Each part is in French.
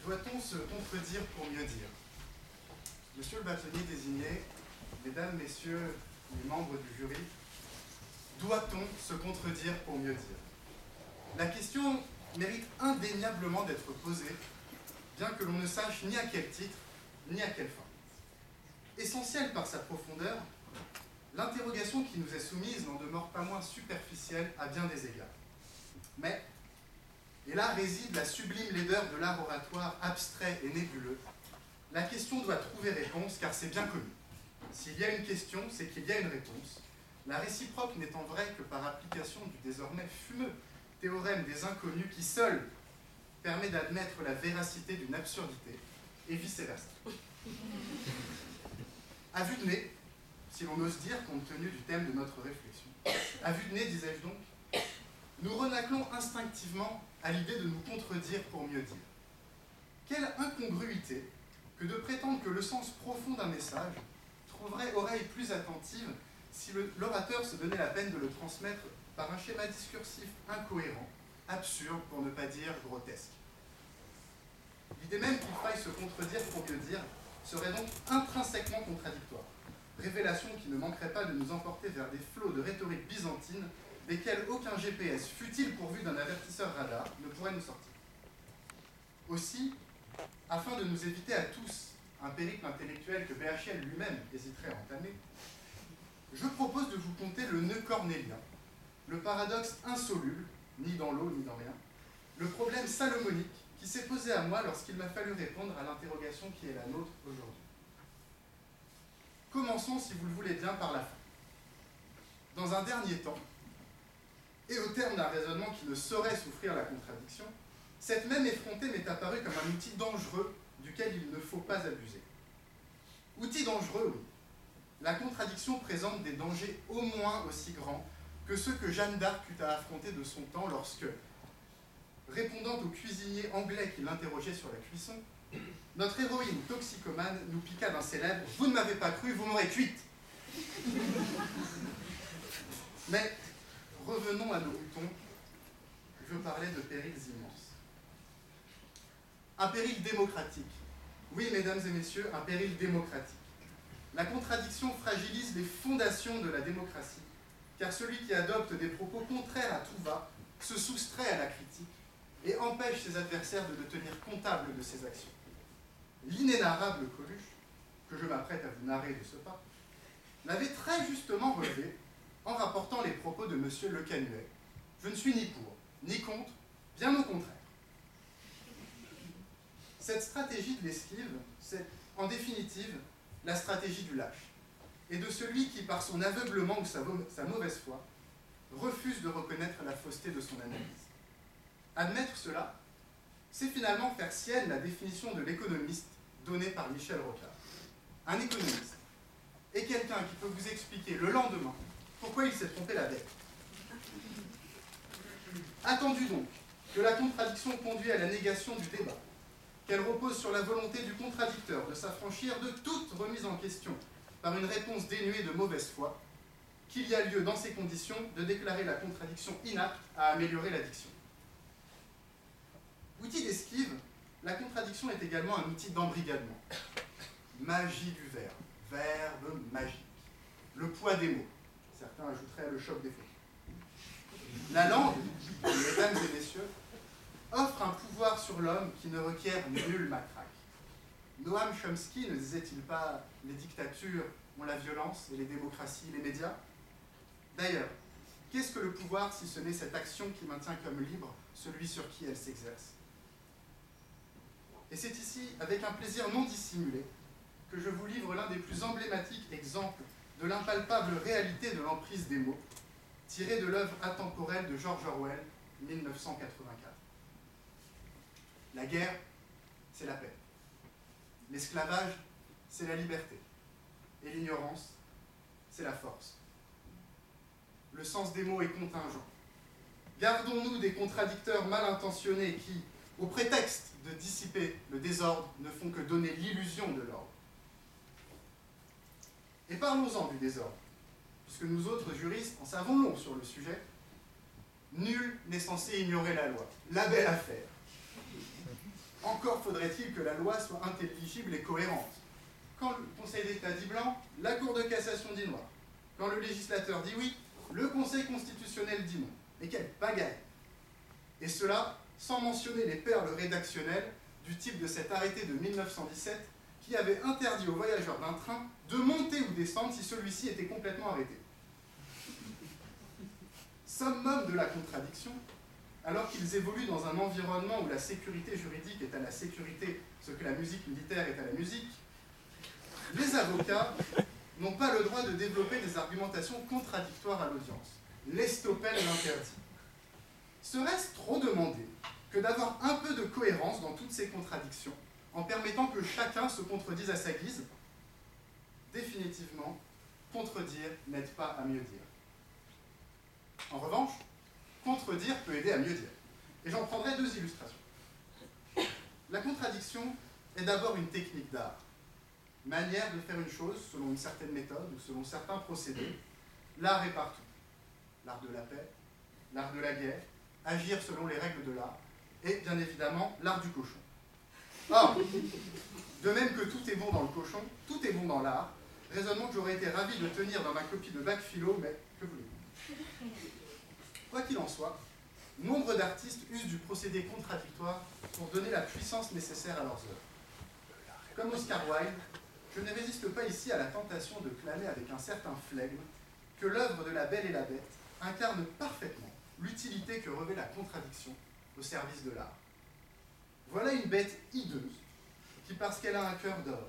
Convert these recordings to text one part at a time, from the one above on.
Doit-on se contredire pour mieux dire? Monsieur le bâtonnier désigné, mesdames, messieurs les membres du jury, doit-on se contredire pour mieux dire? La question mérite indéniablement d'être posée, bien que l'on ne sache ni à quel titre, ni à quelle fin. Essentielle par sa profondeur, l'interrogation qui nous est soumise n'en demeure pas moins superficielle à bien des égards. Mais, et là réside la sublime laideur de l'art oratoire abstrait et nébuleux, la question doit trouver réponse car c'est bien connu. S'il y a une question, c'est qu'il y a une réponse, la réciproque n'étant vraie que par application du désormais fumeux théorème des inconnus qui seul permet d'admettre la véracité d'une absurdité, et vice-versa. À vue de nez, si l'on ose dire, compte tenu du thème de notre réflexion, à vue de nez, disais-je donc, nous renâclons instinctivement à l'idée de nous contredire pour mieux dire. Quelle incongruité que de prétendre que le sens profond d'un message trouverait oreille plus attentive si l'orateur se donnait la peine de le transmettre par un schéma discursif incohérent, absurde pour ne pas dire grotesque. L'idée même qu'il faille se contredire pour mieux dire serait donc intrinsèquement contradictoire, révélation qui ne manquerait pas de nous emporter vers des flots de rhétorique byzantine desquels aucun GPS, fût-il pourvu d'un avertisseur radar, ne pourrait nous sortir. Aussi, afin de nous éviter à tous un périple intellectuel que BHL lui-même hésiterait à entamer, je propose de vous conter le nœud cornélien, le paradoxe insoluble, ni dans l'eau ni dans rien, le problème salomonique qui s'est posé à moi lorsqu'il m'a fallu répondre à l'interrogation qui est la nôtre aujourd'hui. Commençons, si vous le voulez bien, par la fin. Dans un dernier temps, et au terme d'un raisonnement qui ne saurait souffrir la contradiction, cette même effrontée m'est apparue comme un outil dangereux duquel il ne faut pas abuser. Outil dangereux, oui. La contradiction présente des dangers au moins aussi grands que ceux que Jeanne d'Arc eut à affronter de son temps lorsque, répondant au cuisinier anglais qui l'interrogeait sur la cuisson, notre héroïne toxicomane nous piqua d'un célèbre « Vous ne m'avez pas cru, vous m'aurez cuite !» Mais revenons à nos moutons, je parlais de périls immenses. Un péril démocratique. Oui, mesdames et messieurs, un péril démocratique. La contradiction fragilise les fondations de la démocratie, car celui qui adopte des propos contraires à tout va se soustrait à la critique et empêche ses adversaires de le tenir comptable de ses actions. L'inénarrable Coluche, que je m'apprête à vous narrer de ce pas, l'avait très justement relevé en rapportant les propos de M. Le Canuet. Je ne suis ni pour, ni contre, bien au contraire. Cette stratégie de l'esquive, c'est en définitive la stratégie du lâche, et de celui qui, par son aveuglement ou sa mauvaise foi, refuse de reconnaître la fausseté de son analyse. Admettre cela, c'est finalement faire sienne la définition de l'économiste donnée par Michel Rocard. Un économiste est quelqu'un qui peut vous expliquer le lendemain pourquoi il s'est trompé la veille. Attendu donc que la contradiction conduit à la négation du débat, qu'elle repose sur la volonté du contradicteur de s'affranchir de toute remise en question par une réponse dénuée de mauvaise foi, qu'il y a lieu dans ces conditions de déclarer la contradiction inapte à améliorer la diction. Outil d'esquive, la contradiction est également un outil d'embrigadement. Magie du verbe, verbe magique. Le poids des mots, certains ajouteraient le choc des fautes. La langue, mesdames et messieurs, offre un pouvoir sur l'homme qui ne requiert nul matraque. Noam Chomsky ne disait-il pas « les dictatures ont la violence et les démocraties les médias » D'ailleurs, qu'est-ce que le pouvoir si ce n'est cette action qui maintient comme libre celui sur qui elle s'exerce? Et c'est ici, avec un plaisir non dissimulé, que je vous livre l'un des plus emblématiques exemples de l'impalpable réalité de l'emprise des mots, tiré de l'œuvre atemporelle de George Orwell, 1984. La guerre, c'est la paix. L'esclavage, c'est la liberté. Et l'ignorance, c'est la force. Le sens des mots est contingent. Gardons-nous des contradicteurs mal intentionnés qui, au prétexte de dissiper le désordre, ne font que donner l'illusion de l'ordre. Et parlons-en du désordre, puisque nous autres juristes en savons long sur le sujet. Nul n'est censé ignorer la loi. La belle affaire. Encore faudrait-il que la loi soit intelligible et cohérente. Quand le Conseil d'État dit blanc, la Cour de cassation dit noir. Quand le législateur dit oui, le Conseil constitutionnel dit non. Mais quelle pagaille! Et cela sans mentionner les perles rédactionnelles du type de cet arrêté de 1917 qui avait interdit aux voyageurs d'un train de monter ou descendre si celui-ci était complètement arrêté. Summum de la contradiction, alors qu'ils évoluent dans un environnement où la sécurité juridique est à la sécurité ce que la musique militaire est à la musique, les avocats n'ont pas le droit de développer des argumentations contradictoires à l'audience. L'estopel l'interdit. Serait-ce trop demandé que d'avoir un peu de cohérence dans toutes ces contradictions, en permettant que chacun se contredise à sa guise? Définitivement, contredire n'aide pas à mieux dire. En revanche, contredire peut aider à mieux dire. Et j'en prendrai deux illustrations. La contradiction est d'abord une technique d'art, manière de faire une chose selon une certaine méthode ou selon certains procédés. L'art est partout. L'art de la paix, l'art de la guerre, agir selon les règles de l'art, et bien évidemment l'art du cochon. Or, de même que tout est bon dans le cochon, tout est bon dans l'art, raisonnement que j'aurais été ravi de tenir dans ma copie de bac philo, mais que voulez-vous? Quoi qu'il en soit, nombre d'artistes usent du procédé contradictoire pour donner la puissance nécessaire à leurs œuvres. Comme Oscar Wilde, je ne résiste pas ici à la tentation de clamer avec un certain flegme que l'œuvre de La Belle et la Bête incarne parfaitement l'utilité que revêt la contradiction au service de l'art. Voilà une bête hideuse qui, parce qu'elle a un cœur d'or,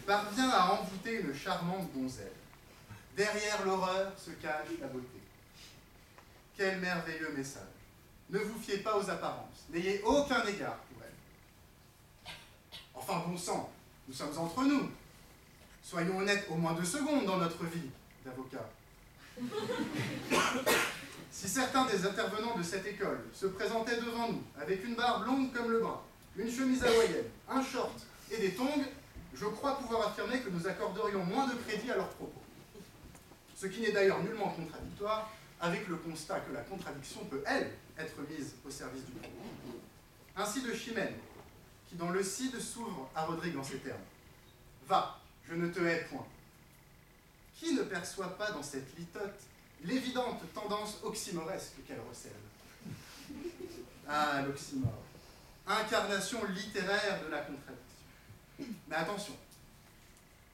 parvient à envoûter une charmante donzelle. Derrière l'horreur se cache la beauté. Quel merveilleux message! Ne vous fiez pas aux apparences, n'ayez aucun égard pour elle. Enfin, bon sang, nous sommes entre nous. Soyons honnêtes au moins 2 secondes dans notre vie d'avocat. Si certains des intervenants de cette école se présentaient devant nous avec une barbe longue comme le bras, une chemise hawaïenne, un short et des tongs, je crois pouvoir affirmer que nous accorderions moins de crédit à leurs propos. Ce qui n'est d'ailleurs nullement contradictoire avec le constat que la contradiction peut, elle, être mise au service du propos. Ainsi de Chimène, qui dans le Cid s'ouvre à Rodrigue en ces termes. « Va, je ne te hais point. » Qui ne perçoit pas dans cette litote l'évidente tendance oxymoresque qu'elle recèle? Ah, l'oxymore, incarnation littéraire de la contradiction. Mais attention,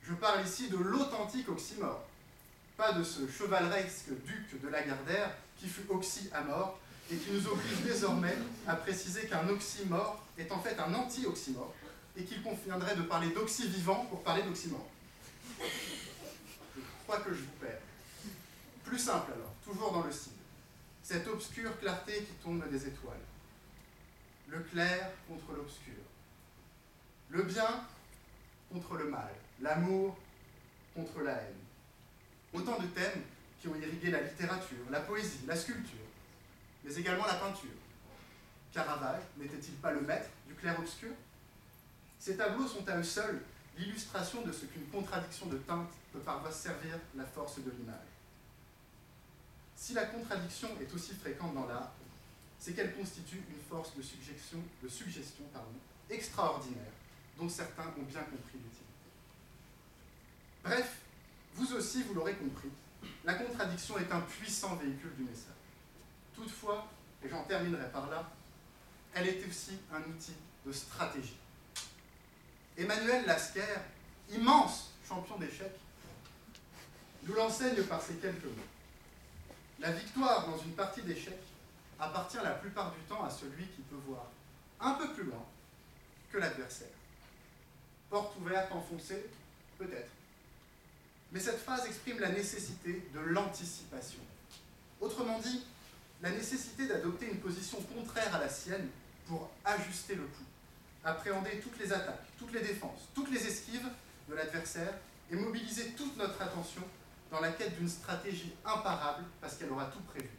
je parle ici de l'authentique oxymore, pas de ce chevaleresque duc de Lagardère qui fut oxy à mort et qui nous oblige désormais à préciser qu'un oxymore est en fait un anti-oxymore et qu'il conviendrait de parler d'oxy vivant pour parler d'oxymore. Je crois que je vous perds. Plus simple alors, toujours dans le Cid. Cette obscure clarté qui tombe des étoiles. Le clair contre l'obscur. Le bien contre le mal. L'amour contre la haine. Autant de thèmes qui ont irrigué la littérature, la poésie, la sculpture, mais également la peinture. Caravage n'était-il pas le maître du clair-obscur? Ces tableaux sont à eux seuls l'illustration de ce qu'une contradiction de teinte peut parfois servir la force de l'image. Si la contradiction est aussi fréquente dans l'art, c'est qu'elle constitue une force de suggestion extraordinaire, dont certains ont bien compris l'utilité. Bref, vous aussi, vous l'aurez compris, la contradiction est un puissant véhicule du message. Toutefois, et j'en terminerai par là, elle est aussi un outil de stratégie. Emmanuel Lasquer, immense champion d'échecs, nous l'enseigne par ces quelques mots. La victoire dans une partie d'échecs appartient la plupart du temps à celui qui peut voir un peu plus loin que l'adversaire. Porte ouverte, enfoncée, peut-être. Mais cette phrase exprime la nécessité de l'anticipation. Autrement dit, la nécessité d'adopter une position contraire à la sienne pour ajuster le coup, appréhender toutes les attaques, toutes les défenses, toutes les esquives de l'adversaire et mobiliser toute notre attention dans la quête d'une stratégie imparable parce qu'elle aura tout prévu,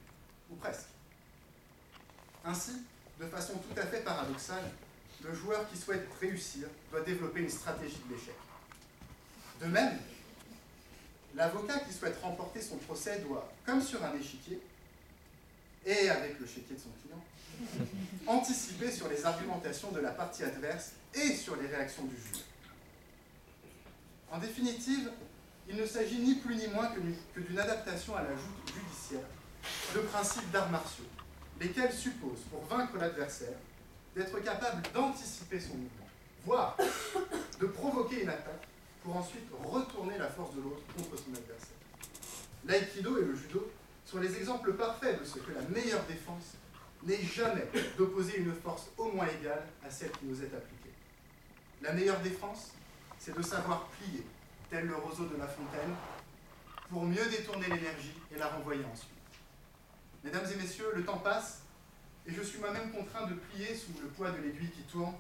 ou presque. Ainsi, de façon tout à fait paradoxale, le joueur qui souhaite réussir doit développer une stratégie de l'échec. De même, L'avocat qui souhaite remporter son procès doit, comme sur un échiquier, et avec le chéquier de son client, anticiper sur les argumentations de la partie adverse et sur les réactions du juge. En définitive, il ne s'agit ni plus ni moins que d'une adaptation à la joute judiciaire de principes d'arts martiaux, lesquels supposent, pour vaincre l'adversaire, d'être capable d'anticiper son mouvement, voire de provoquer une attaque pour ensuite retourner la force de l'autre contre son adversaire. L'aïkido et le judo sont les exemples parfaits de ce que la meilleure défense n'est jamais d'opposer une force au moins égale à celle qui nous est appliquée. La meilleure défense, c'est de savoir plier, tel le roseau de La Fontaine, pour mieux détourner l'énergie et la renvoyer ensuite. Mesdames et messieurs, le temps passe, et je suis moi-même contraint de plier sous le poids de l'aiguille qui tourne.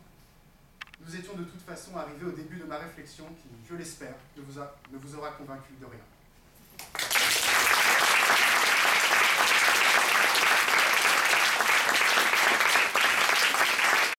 Nous étions de toute façon arrivés au début de ma réflexion qui, je l'espère, ne vous aura convaincu de rien.